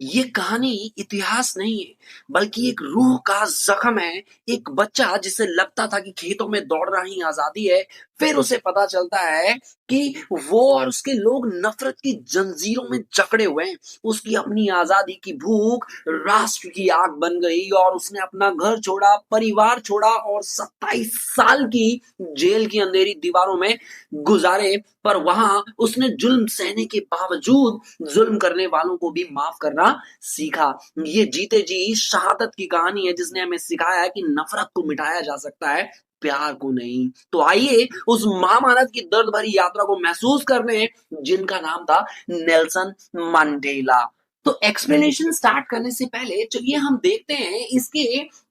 ये कहानी इतिहास नहीं है, बल्कि एक रूह का जख्म है। एक बच्चा जिसे लगता था कि खेतों में दौड़ रही आजादी है, फिर उसे पता चलता है कि वो और उसके लोग नफरत की जंजीरों में जकड़े हुए हैं। उसकी अपनी आजादी की भूख राष्ट्र की आग बन गई और उसने अपना घर छोड़ा, परिवार छोड़ा और 27 साल की जेल की अंधेरी दीवारों में गुजारे। पर वहां उसने जुल्म सहने के बावजूद जुल्म करने वालों को भी माफ करना सीखा। ये जीते जी शहादत की कहानी है, जिसने हमें सिखाया है कि नफरत को मिटाया जा सकता है, प्यार को नहीं। तो आइए उस महामानव की दर्द भरी यात्रा को महसूस करने हैं, जिनका नाम था नेल्सन मंडेला। तो एक्सप्लेनेशन स्टार्ट करने से पहले चलिए हम देखते हैं इसके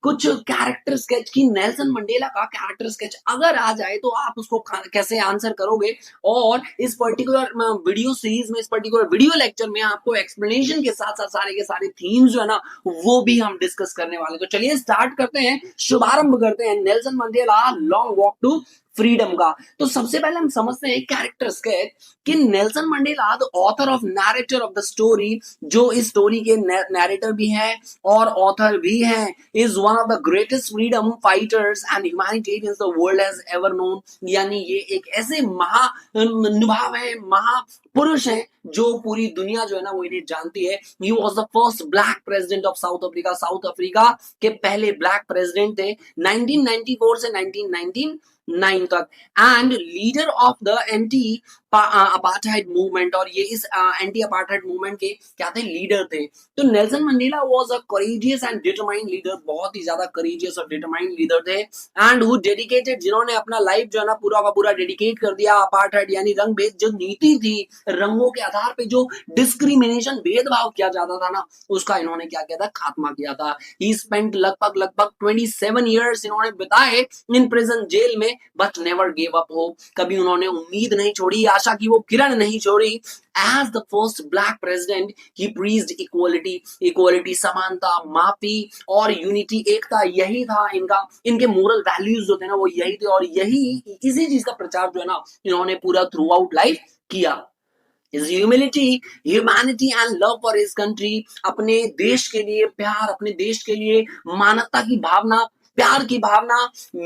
कुछ कैरेक्टर स्केच की। नेल्सन मंडेला का कैरेक्टर स्केच अगर आ जाए तो आप उसको कैसे आंसर करोगे। और इस पर्टिकुलर वीडियो सीरीज में, इस पर्टिकुलर वीडियो लेक्चर में आपको एक्सप्लेनेशन के साथ साथ सारे के सारे थीम्स जो है ना, वो भी हम डिस्कस करने वाले। तो चलिए स्टार्ट करते हैं, शुभारंभ करते हैं Nelson Mandela long walk to freedom का। तो सबसे पहले हम समझते हैं कैरेक्टर स्केच कि Nelson Mandela the author of narrator of the story, जो इस स्टोरी के नैरेटर भी हैं और ऑथर भी हैं, is one of the greatest freedom fighters and humanitarians the world has ever known. यानी ये एक ऐसे महानुभाव है, महापुरुष हैं जो पूरी दुनिया जो है ना वो इन्हें जानती है। He was the first black president of south Africa. South Africa के पहले ब्लैक प्रेसिडेंट थे 1994 से 1999 तक, and leader of the anti apartheid movement. और ये इस एंटी अपार्थाइड मूवमेंट के क्या थे, लीडर थे। तो Nelson Mandela was a courageous and determined leader, बहुत ही ज्यादा करेजियस और डिटरमाइंड लीडर थे। एंड हु डेडिकेटेड, जिन्होंने अपना लाइफ जो है ना पूरा का पूरा डेडिकेट कर दिया अपार्थाइड यानी रंग भेद जो नीति थी, रंगों के आधार पे जो डिस्क्रिमिनेशन भेदभाव किया जाता था ना, उसका इन्होंने क्या किया था, खात्मा किया था। ही स्पेंट लगभग 27 ईयर्स इन्होंने बिताए इन प्रिजन जेल में, but never give up hope. कभी उन्होंने उम्मीद नहीं छोड़ी, आशा की वो किरण नहीं छोड़ी। As the first black president, he preached equality, equality समानता, माफी और यूनिटी, एकता। यही था इनका, इनके मोरल वैल्यूज जो थे ना वो यही थे, और यही इसी चीज का प्रचार जो है ना इन्होंने पूरा थ्रू आउट लाइफ किया। His humility, humanity and love for his country, अपने देश के लिए प्यार, अपने देश के लिए मानवता की भावना, प्यार की भावना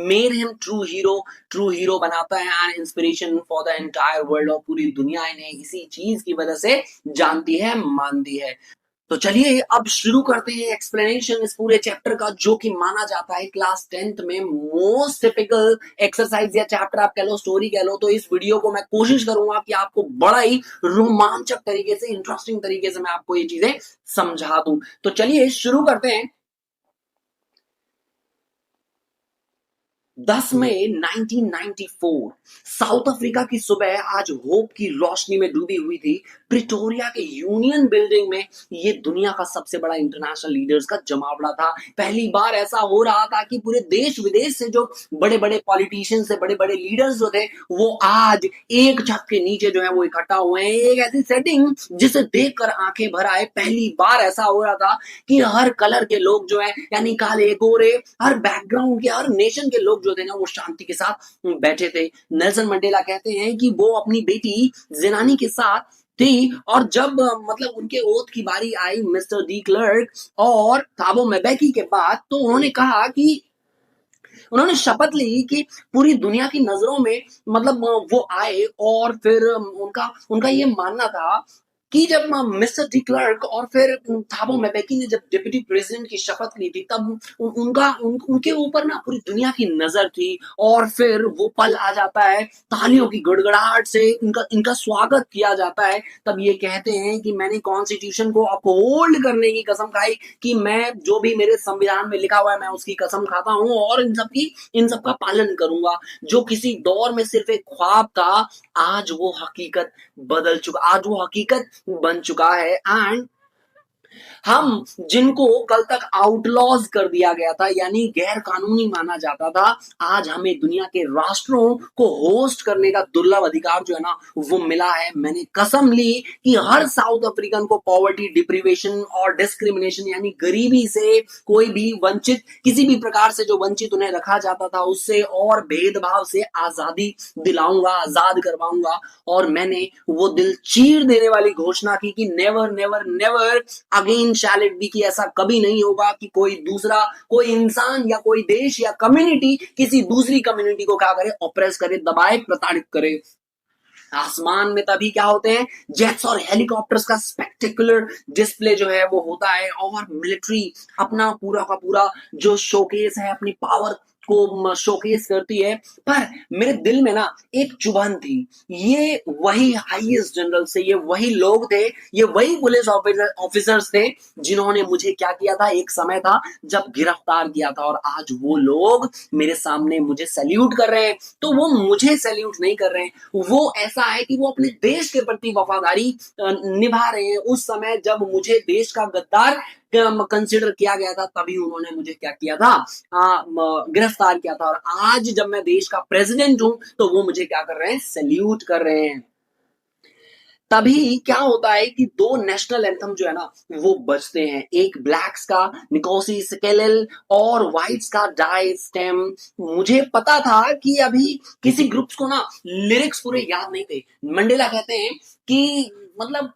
made him true hero बनाता है and inspiration for the entire world. और पूरी दुनिया इन्हें इसी चीज की वजह से जानती है, मानती है। तो चलिए अब शुरू करते हैं एक्सप्लेनेशन इस पूरे चैप्टर का, जो कि माना जाता है क्लास 10th में मोस्ट टिपिकल एक्सरसाइज या चैप्टर आप कह लो, स्टोरी कह लो। तो इस वीडियो को मैं कोशिश करूंगा कि आपको बड़ा ही रोमांचक तरीके से, इंटरेस्टिंग तरीके से मैं आपको ये चीजें समझा दूं। तो चलिए शुरू करते हैं। 10 मई 1994 साउथ अफ्रीका की सुबह आज होप की रोशनी में डूबी हुई थी। प्रिटोरिया के यूनियन बिल्डिंग में ये दुनिया का सबसे बड़ा इंटरनेशनल लीडर्स का जमावड़ा था। पहली बार ऐसा हो रहा था कि पूरे देश विदेश से जो बड़े बड़े पॉलिटिशियंस से बड़े बड़े लीडर्स जो थे, वो आज एक छत के नीचे जो है वो इकट्ठा हुए हैं। एक ऐसी सेटिंग जिसे देखकर आंखें भर आए। पहली बार ऐसा हो रहा था कि हर कलर के लोग जो है, यानी काले गोरे, हर बैकग्राउंड के, हर नेशन के लोग जो थे ना वो शांति के साथ बैठे थे। नेल्सन मंडेला कहते हैं कि वो अपनी बेटी जिनानी के साथ थी, और जब मतलब उनके ओथ की बारी आई मिस्टर डी क्लर्क और थाबो मेबेकी के बाद, तो उन्होंने कहा कि उन्होंने शपथ ली कि पूरी दुनिया की नजरों में मतलब वो आए। और फिर उनका उनका ये मानना था कि जब मिस्टर डी क्लर्क और फिर थाबो मेबेकी ने जब डिप्टी प्रेसिडेंट की शपथ ली थी, तब उनके ऊपर ना पूरी दुनिया की नजर थी। और फिर वो पल आ जाता है, तालियों की गड़गड़ाहट से इनका इनका स्वागत किया जाता है। तब ये कहते हैं कि मैंने कॉन्स्टिट्यूशन को अपहोल्ड करने की कसम खाई, कि मैं जो भी मेरे संविधान में लिखा हुआ है मैं उसकी कसम खाता हूँ और इन सब का पालन करूंगा। जो किसी दौर में सिर्फ एक ख्वाब था, आज वो हकीकत बदल चुका, आज वो हकीकत बन चुका है। एंड हम जिनको कल तक आउटलॉज कर दिया गया था, यानी गैर कानूनी माना जाता था, आज हमें दुनिया के राष्ट्रों को होस्ट करने का दुर्लभ अधिकार जो है ना वो मिला है। मैंने कसम ली कि हर साउथ अफ्रीकन को पॉवर्टी, डिप्रीवेशन और डिस्क्रिमिनेशन यानी गरीबी से कोई भी वंचित, किसी भी प्रकार से जो वंचित उन्हें रखा जाता था उससे और भेदभाव से आजादी दिलाऊंगा, आजाद करवाऊंगा। और मैंने वो दिल चीर देने वाली घोषणा की कि never never never again shall it be कि ऐसा कभी नहीं होगा कि कोई दूसरा, कोई इंसान या कोई देश या कम्युनिटी किसी दूसरी कम्युनिटी को क्या करे, ऑप्रेस करे, दबाए, प्रताड़ित करे। आसमान में तभी क्या होते हैं, जेट्स और हेलीकॉप्टर्स का स्पेक्टेकुलर डिस्प्ले जो है वो होता है, और मिलिट्री अपना पूरा का पूरा जो शोकेस है, अपनी पावर को शोकेस करती है। पर मेरे दिल में ना एक चुभन थी, ये वही हाईएस्ट जनरल से, ये वही लोग थे, ये वही पुलिस ऑफिसर्स थे जिन्होंने मुझे क्या किया था, एक समय था जब गिरफ्तार किया था, और आज वो लोग मेरे सामने मुझे सैल्यूट कर रहे हैं। तो वो मुझे सैल्यूट नहीं कर रहे हैं, वो ऐसा है कि वो अपने देश के प्रति वफादारी निभा रहे हैं। उस समय जब मुझे देश का गद्दार कंसिडर किया गया था, तभी उन्होंने मुझे क्या किया था, गिरफ्तार किया था, और आज जब मैं देश का प्रेसिडेंट हूं तो वो मुझे क्या कर रहे हैं, सैल्यूट कर रहे हैं। तभी क्या होता है कि दो नेशनल एंथम जो है ना वो बजते हैं, एक ब्लैक्स का निकोसी स्केलेल और व्हाइट्स का डाई स्टेम। मुझे पता था कि अभी किसी ग्रुप्स को ना लिरिक्स पूरे याद नहीं थे। मंडेला कहते हैं कि मतलब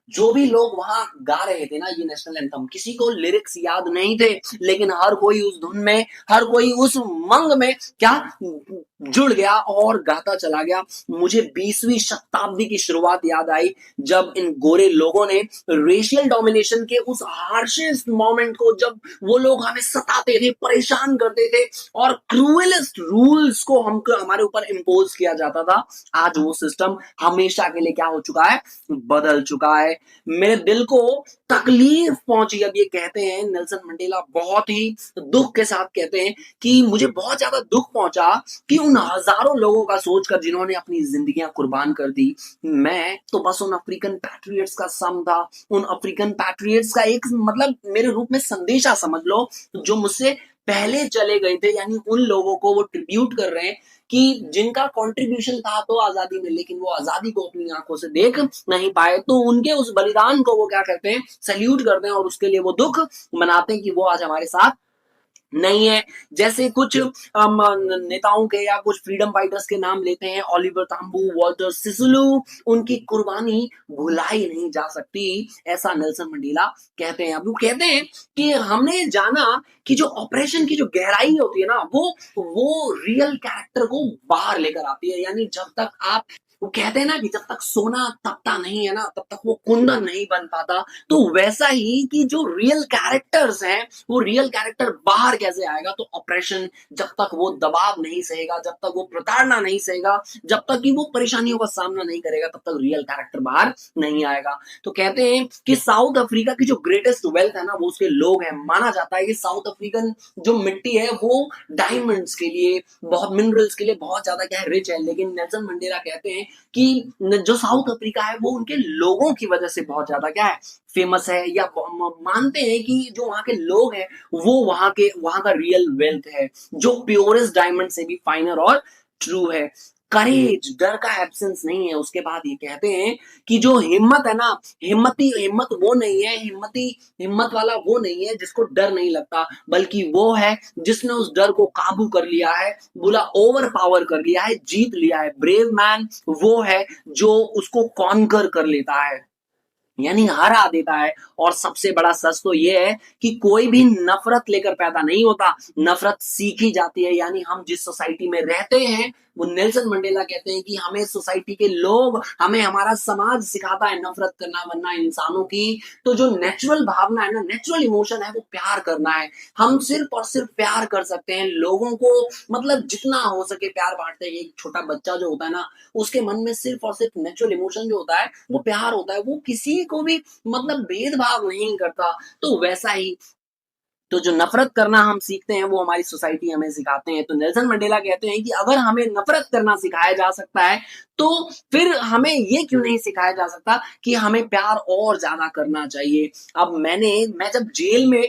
जो भी लोग वहां गा रहे थे ना ये नेशनल एंथम, किसी को लिरिक्स याद नहीं थे, लेकिन हर कोई उस धुन में, हर कोई उस उमंग में क्या जुड़ गया और गाता चला गया। मुझे 20वीं शताब्दी की शुरुआत याद आई, जब इन गोरे लोगों ने रेशियल डोमिनेशन के उस हार्शेस्ट मोमेंट को, जब वो लोग हमें सताते थे, परेशान करते थे, और क्रूएलेस्ट रूल्स को हमको हमारे ऊपर इम्पोज किया जाता था। आज वो सिस्टम हमेशा के लिए क्या हो चुका है, बदल चुका है। मेरे दिल को तकलीफ पहुंची। अब ये कहते हैं नेल्सन मंडेला, बहुत ही दुख के साथ कहते हैं कि मुझे बहुत ज्यादा दुख पहुंचा कि उन हजारों लोगों का सोचकर जिन्होंने अपनी जिंदगियां कुर्बान कर दी, मैं तो बस उन अफ्रीकन पैट्रियट्स का सम था, उन अफ्रीकन पैट्रियट्स का एक मतलब मेरे रूप में संदेशा समझ लो, जो मुझसे पहले चले गए थे। यानी उन लोगों को वो ट्रिब्यूट कर रहे हैं कि जिनका कंट्रीब्यूशन था तो आजादी में, लेकिन वो आजादी को अपनी आंखों से देख नहीं पाए, तो उनके उस बलिदान को वो क्या करते हैं, सैल्यूट करते हैं, और उसके लिए वो दुख मनाते हैं कि वो आज हमारे साथ नहीं है। जैसे कुछ नेताओं के या कुछ फ्रीडम फाइटर्स के नाम लेते हैं, ओलिवर तांबू, वॉल्टर सिसुलू, उनकी कुर्बानी भुलाई नहीं जा सकती, ऐसा नेल्सन मंडेला कहते हैं। अब वो कहते हैं कि हमने जाना कि जो ऑपरेशन की जो गहराई होती है ना, वो रियल कैरेक्टर को बाहर लेकर आती है। यानी जब तक आप, वो कहते हैं ना कि जब तक सोना तपता नहीं है ना, तब तक वो कुंदन नहीं बन पाता। तो वैसा ही कि जो रियल कैरेक्टर्स हैं, वो रियल कैरेक्टर बाहर कैसे आएगा, तो ऑपरेशन जब तक वो दबाव नहीं सहेगा, जब तक वो प्रताड़ना नहीं सहेगा, जब तक कि वो परेशानियों का सामना नहीं करेगा, तब तक रियल कैरेक्टर बाहर नहीं आएगा। तो कहते हैं कि साउथ अफ्रीका की जो ग्रेटेस्ट वेल्थ है ना, वो उसके लोग हैं। माना जाता है कि साउथ अफ्रीकन जो मिट्टी है वो डायमंड्स के लिए, बहुत मिनरल्स के लिए बहुत ज्यादा क्या है, रिच है। लेकिन नेल्सन मंडेला कहते हैं कि जो साउथ अफ्रीका है वो उनके लोगों की वजह से बहुत ज्यादा क्या है, फेमस है, या मानते हैं कि जो वहां के लोग हैं वो वहां का रियल वेल्थ है, जो प्योरेस्ट डायमंड से भी फाइनर और ट्रू है। करेज, डर का एब्सेंस नहीं है। उसके बाद ये कहते हैं कि जो हिम्मत है ना, हिम्मत वो नहीं है, हिम्मत वाला वो नहीं है जिसको डर नहीं लगता, बल्कि वो है जिसने उस डर को काबू कर लिया है, बोला ओवर पावर कर लिया है, जीत लिया है। ब्रेव मैन वो है जो उसको कॉन्कर कर लेता है, यानी हरा देता है। और सबसे बड़ा सच तो ये है कि कोई भी नफरत लेकर पैदा नहीं होता, नफरत सीखी जाती है। यानी हम जिस सोसाइटी में रहते हैं, वो नेल्सन मंडेला कहते हैं कि हमें सोसाइटी के लोग, हमें हमारा समाज सिखाता है नफरत करना, वरना इंसानों की तो जो नेचुरल भावना है ना, नेचुरल इमोशन है, वो प्यार करना है। हम सिर्फ और सिर्फ प्यार कर सकते हैं लोगों को, मतलब जितना हो सके प्यार बांटते हैं। एक छोटा बच्चा जो होता है ना, उसके मन में सिर्फ और सिर्फ नेचुरल इमोशन जो होता है वो प्यार होता है, वो किसी को भी मतलब भेदभाव नहीं करता। तो वैसा ही तो जो नफरत करना हम सीखते हैं वो हमारी सोसाइटी हमें सिखाते हैं। तो नेल्सन मंडेला कहते हैं कि अगर हमें नफरत करना सिखाया जा सकता है, तो फिर हमें ये क्यों नहीं सिखाया जा सकता कि हमें प्यार और ज्यादा करना चाहिए। अब मैं जब जेल में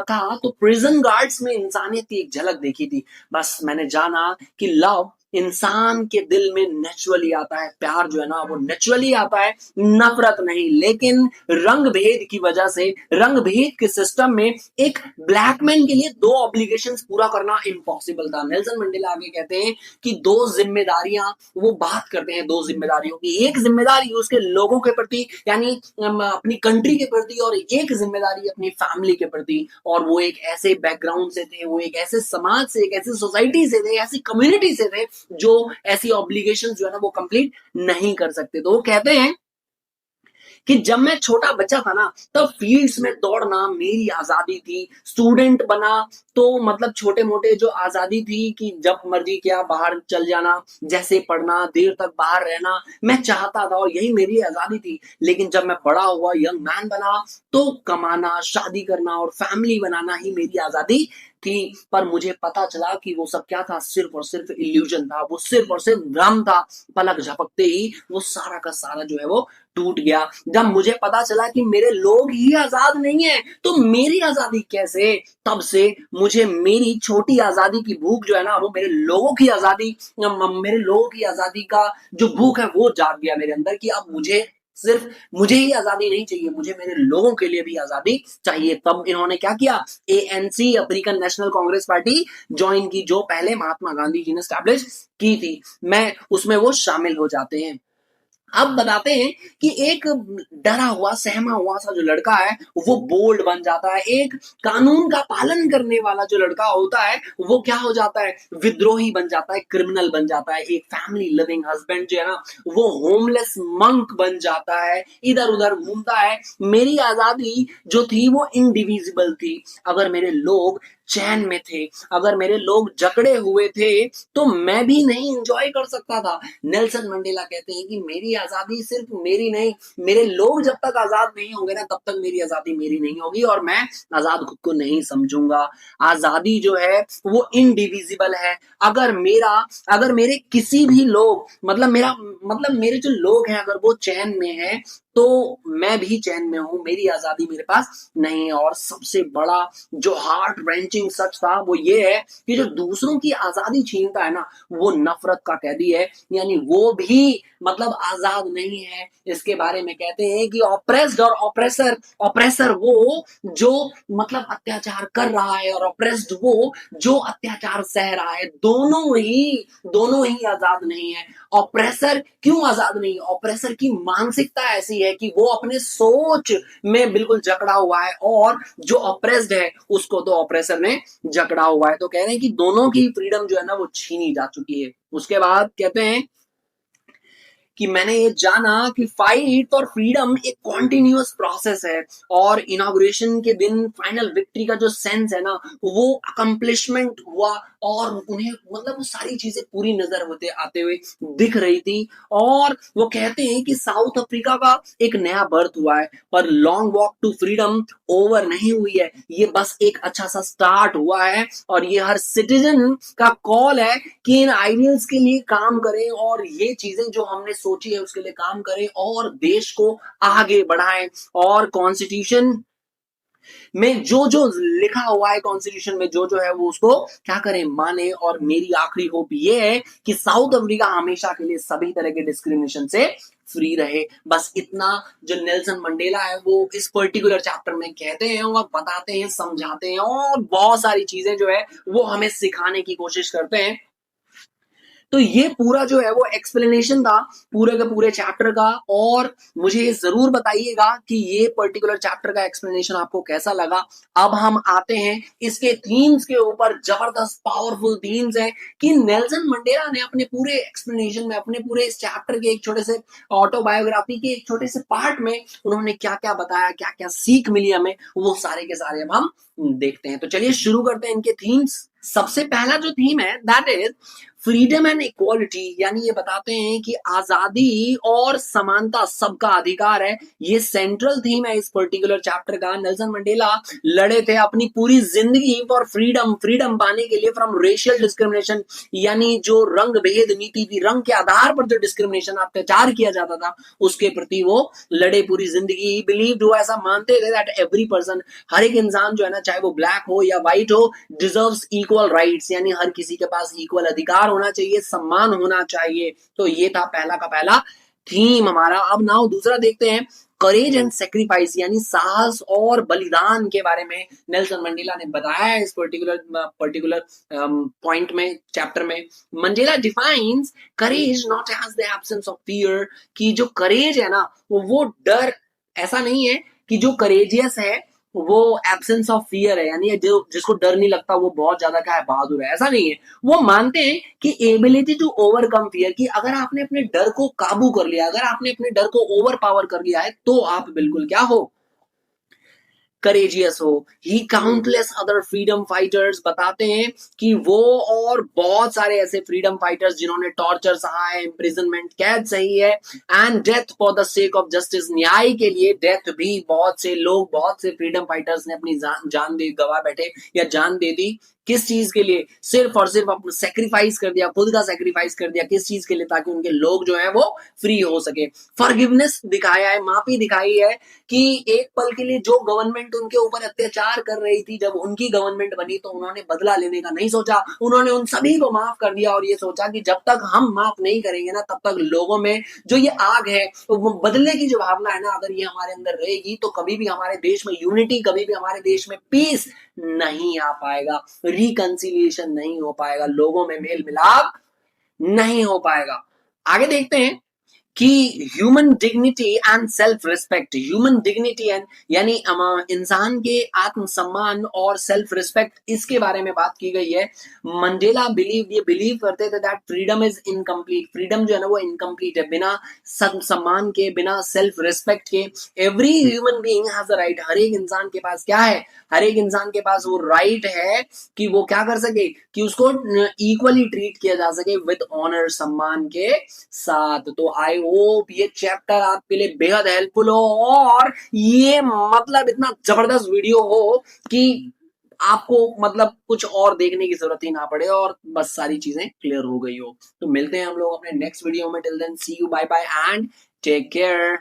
था, तो प्रिजन गार्ड्स में इंसानियत की एक झलक देखी थी। बस मैंने जाना कि लव इंसान के दिल में नेचुरली आता है, प्यार जो है ना वो नेचुरली आता है, नफरत नहीं। लेकिन रंग भेद की वजह से, रंग भेद के सिस्टम में एक ब्लैक मैन के लिए दो ऑब्लिगेशंस पूरा करना इम्पॉसिबल था। नेल्सन मंडेला आगे कहते हैं कि दो जिम्मेदारियां, वो बात करते हैं दो जिम्मेदारियों की। एक जिम्मेदारी उसके लोगों के प्रति यानी अपनी कंट्री के प्रति, और एक जिम्मेदारी अपनी फैमिली के प्रति। और वो एक ऐसे बैकग्राउंड से थे, वो एक ऐसे समाज से, एक ऐसी सोसाइटी से थे, ऐसी कम्युनिटी से थे जो ऐसी ऑब्लिगेशन जो है ना वो कंप्लीट नहीं कर सकते। तो वो कहते हैं कि जब मैं छोटा बच्चा था ना तब फील्ड्स में दौड़ना मेरी आजादी थी। स्टूडेंट बना तो मतलब छोटे मोटे जो आजादी थी कि जब मर्जी किया बाहर चल जाना, जैसे पढ़ना, देर तक बाहर रहना, मैं चाहता था और यही मेरी आजादी थी। लेकिन जब मैं बड़ा हुआ, यंग मैन बना, तो कमाना, शादी करना और फैमिली बनाना ही मेरी आजादी थी। पर मुझे पता चला कि वो सब क्या था, सिर्फ और सिर्फ इल्यूजन था, वो सिर्फ और सिर्फ भ्रम था। पलक झपकते ही वो सारा का सारा जो है वो टूट गया। जब मुझे पता चला कि मेरे लोग ही आजाद नहीं है तो मेरी आजादी कैसे, तब से मुझे मेरी छोटी आजादी की भूख जो है ना वो मेरे लोगों की आजादी का जो भूख है वो जाग गया मेरे अंदर कि अब मुझे ही आजादी नहीं चाहिए, मुझे मेरे लोगों के लिए भी आजादी चाहिए। तब इन्होंने क्या किया, ANC, African national Congress party join की, जो पहले महात्मा गांधी जी ने स्टैब्लिश की थी। मैं उसमें वो शामिल हो जाते हैं। अब बताते हैं कि एक डरा हुआ, सहमा हुआ सा जो लड़का है वो बोल्ड बन जाता है। एक कानून का पालन करने वाला जो लड़का होता है वो क्या हो जाता है, विद्रोही बन जाता है, क्रिमिनल बन जाता है। एक फैमिली लिविंग हस्बैंड जो है ना वो होमलेस मंक बन जाता है, इधर उधर घूमता है। मेरी आजादी जो थी वो इनडिविजिबल थी। अगर मेरे लोग चैन में थे, अगर मेरे लोग जकड़े हुए थे तो मैं भी नहीं एंजॉय कर सकता था। नेल्सन मंडेला कहते हैं कि मेरी आजादी सिर्फ मेरी नहीं, मेरे लोग जब तक आजाद नहीं होंगे ना तब तक मेरी आजादी मेरी नहीं होगी और मैं आजाद खुद को नहीं समझूंगा। आजादी जो है वो इनडिविजिबल है। अगर मेरे किसी भी लोग मतलब मेरे जो लोग हैं अगर वो चैन में है तो मैं भी चैन में हूं, मेरी आजादी मेरे पास नहीं है। और सबसे बड़ा जो हार्ट रेंचिंग सच था वो ये है कि जो दूसरों की आजादी छीनता है ना वो नफरत का कैदी है, यानी वो भी मतलब आजाद नहीं है। इसके बारे में कहते हैं कि ऑप्रेस्ड और ऑप्रेसर वो जो मतलब अत्याचार कर रहा है और ऑप्रेस्ड वो जो अत्याचार सह रहा है, दोनों ही आजाद नहीं है। ऑप्रेसर क्यों आजाद नहीं, ऑप्रेसर की मानसिकता ऐसी है कि वो अपने सोच में बिल्कुल जकड़ा हुआ है और जो ऑप्रेस्ड है उसको तो ऑप्रेसर ने जकड़ा हुआ है। तो कह रहे हैं कि दोनों की फ्रीडम जो है ना वो छीनी जा चुकी है। उसके बाद कहते हैं कि मैंने ये जाना कि फाइट फॉर फ्रीडम एक कॉन्टिन्यूअस प्रोसेस है और इनॉग्रेशन के दिन फाइनल विक्ट्री का जो सेंस है ना वो अकम्प्लिशमेंट हुआ और उन्हें मतलब वो सारी चीजें पूरी नजर होते आते हुए दिख रही थी। और वो कहते हैं कि साउथ अफ्रीका का एक नया बर्थ हुआ है पर long walk to freedom over नहीं हुई है, ये बस एक अच्छा सा स्टार्ट हुआ है। और ये हर सिटीजन का कॉल है कि इन आइडियल्स के लिए काम करें और ये चीजें जो हमने सोची है उसके लिए काम करें और देश को आगे बढ़ाएं। और कॉन्स्टिट्यूशन में जो जो लिखा हुआ है, कॉन्स्टिट्यूशन में जो जो है वो उसको क्या करें, माने। और मेरी आखिरी होप ये है कि साउथ अफ्रीका हमेशा के लिए सभी तरह के डिस्क्रिमिनेशन से फ्री रहे। बस इतना जो नेल्सन मंडेला है वो इस पर्टिकुलर चैप्टर में कहते हैं और बताते हैं, समझाते हैं और बहुत सारी चीजें जो है वो हमें सिखाने की कोशिश करते हैं। तो ये पूरा जो है वो एक्सप्लेनेशन था पूरे के पूरे चैप्टर का। और मुझे ये जरूर बताइएगा कि ये पर्टिकुलर चैप्टर का एक्सप्लेनेशन आपको कैसा लगा। अब हम आते हैं इसके थीम्स के ऊपर, जबरदस्त पावरफुल थीम्स है कि नेल्सन मंडेला ने अपने पूरे एक्सप्लेनेशन में, अपने पूरे इस चैप्टर के एक छोटे से ऑटोबायोग्राफी के एक छोटे से पार्ट में उन्होंने क्या क्या बताया, क्या क्या सीख मिली हमें, वो सारे के सारे अब हम देखते हैं। तो चलिए शुरू करते हैं इनके थीम्स। सबसे पहला जो थीम है that is freedom and equality, यानी ये बताते हैं कि आजादी और समानता सबका अधिकार है। ये सेंट्रल थीम है इस पर्टिकुलर चैप्टर का। नेल्सन मंडेला लड़े थे अपनी पूरी जिंदगी फॉर फ्रीडम पाने के लिए फ्रॉम रेशियल डिस्क्रिमिनेशन, यानी जो रंग भेद नीति थी, रंग के आधार पर जो डिस्क्रिमिनेशन, अत्याचार किया जाता था उसके प्रति वो लड़े पूरी जिंदगी। ही बिलीव्ड, वो ऐसा मानते थे दैट एवरी पर्सन, हर एक इंसान जो है ना चाहे वो ब्लैक हो या व्हाइट हो, डिजर्व्स इक्वल राइट्स, यानी हर किसी के पास इक्वल अधिकार होना चाहिए, सम्मान होना चाहिए। तो ये था पहला का पहला थीम हमारा। अब नाउ दूसरा देखते हैं, करेज एंड सेक्रीफाइस, यानी साहस और बलिदान के बारे में नेल्सन मंडेला ने बताया है इस पर्टिकुलर पॉइंट में, चैप्टर में। Mandela defines courage not as the absence of fear, कि जो करेज है ना वो डर, ऐसा नहीं है कि जो करेजियस है वो एब्सेंस ऑफ फियर है, यानी जो जिसको डर नहीं लगता वो बहुत ज्यादा क्या है, बहादुर है, ऐसा नहीं है। वो मानते हैं कि एबिलिटी टू ओवरकम फियर, कि अगर आपने अपने डर को काबू कर लिया, अगर आपने अपने डर को ओवर पावर कर लिया है, तो आप बिल्कुल क्या हो, करेजियस हो। ही काउंटलेस अदर फ्रीडम फाइटर्स बताते हैं कि वो और बहुत सारे ऐसे फ्रीडम फाइटर्स जिन्होंने टॉर्चर सहा है, इम्प्रिजनमेंट, कैद सही है, and death for the sake of justice, न्याय के लिए डेथ भी बहुत से लोग, बहुत से फ्रीडम फाइटर्स ने अपनी जान दे गवा बैठे या जान दे दी। किस चीज के लिए, सिर्फ और सिर्फ अपना सेक्रीफाइस कर दिया, खुद का सेक्रीफाइस कर दिया, किस चीज के लिए, ताकि उनके लोग जो है वो फ्री हो सके। फॉरगिवनेस दिखाया है, माफी दिखाई है, कि एक पल के लिए जो गवर्नमेंट उनके ऊपर अत्याचार कर रही थी, जब उनकी गवर्नमेंट बनी तो उन्होंने बदला लेने का नहीं सोचा, उन्होंने उन सभी को माफ कर दिया और ये सोचा कि जब तक हम माफ नहीं करेंगे ना, तब तक लोगों में जो ये आग है, तो वो बदलने की जो भावना है ना, अगर ये हमारे अंदर रहेगी तो कभी भी हमारे देश में यूनिटी, कभी भी हमारे देश में पीस नहीं आ पाएगा, रिकंसिलिएशन नहीं हो पाएगा, लोगों में मेल मिलाप नहीं हो पाएगा। आगे देखते हैं कि human dignity and self respect, human dignity and यानी इंसान के आत्मसम्मान और सेल्फ रिस्पेक्ट, इसके बारे में बात की गई है। मंडेला ये बिलीव करते थे that freedom is incomplete, freedom जो है ना वो इनकम्प्लीट है बिना सम्मान के, बिना सेल्फ रिस्पेक्ट के। Every human being has a right, हर एक इंसान के पास क्या है, हर एक इंसान के पास वो राइट है कि वो क्या कर सके, कि उसको इक्वली ट्रीट किया जा सके विद ऑनर, सम्मान के साथ। तो आई होप ये चैप्टर आपके लिए बेहद हेल्पफुल हो और ये मतलब इतना जबरदस्त वीडियो हो कि आपको मतलब कुछ और देखने की जरूरत ही ना पड़े और बस सारी चीजें क्लियर हो गई हो। तो मिलते हैं हम लोग अपने नेक्स्ट वीडियो में। Till then see you, bye bye and take care.